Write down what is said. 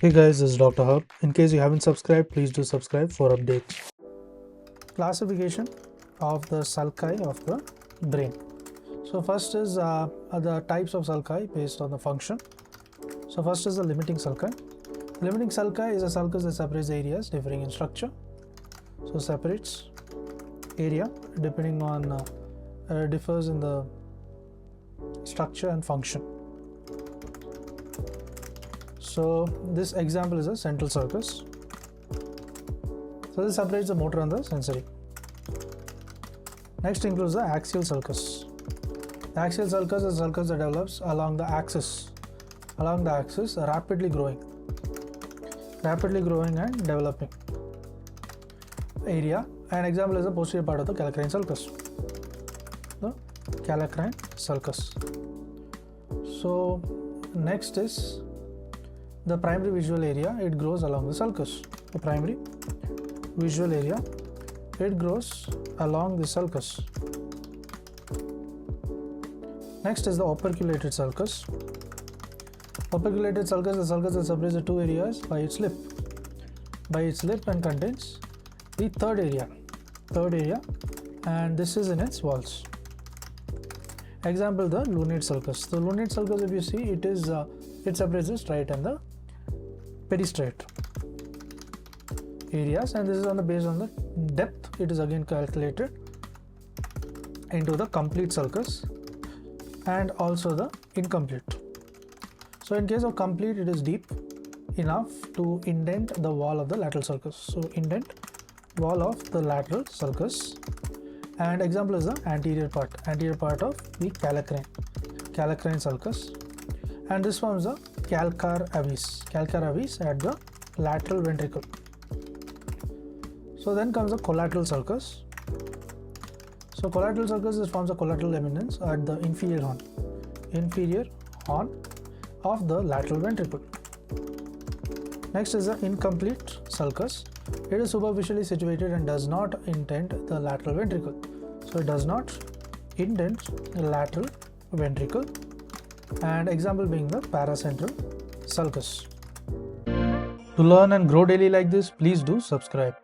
Hey guys, this is Dr. Hub. In case you haven't subscribed, please do subscribe for updates. Classification of the sulci of the brain. So first is the types of sulci based on the function. So first is the limiting sulci. Limiting sulci is a sulcus that separates the areas differing in structure. So separates area depending on differs in the structure and function. So this example is a central sulcus. So this separates the motor and the sensory. Next includes the axial sulcus. The axial sulcus is a sulcus that develops along the axis, rapidly growing and developing area. An example is the posterior part of the calcarein sulcus. The calcarein sulcus. So next is the primary visual area. It grows along the sulcus. The primary visual area, it grows along the sulcus. Next is the operculated sulcus. Operculated sulcus is the sulcus that separates the two areas by its lip and contains the third area, and this is in its walls. Example, the lunate sulcus. The lunate sulcus, if you see, it separates the striate and the peristriate areas, and this is based on the depth. It is again calculated into the complete sulcus and also the incomplete. So in case of complete, it is deep enough to indent the wall of the lateral sulcus. So indent wall of the lateral sulcus. And example is the anterior part of the calcarein sulcus, and this forms the calcar avis at the lateral ventricle. So then comes the collateral sulcus. So collateral sulcus forms a collateral eminence at the inferior horn of the lateral ventricle. Next is the incomplete sulcus. It is superficially situated and does not indent the lateral ventricle. So it does not indent the lateral ventricle, and example being the paracentral sulcus. To learn and grow daily like this, please do subscribe.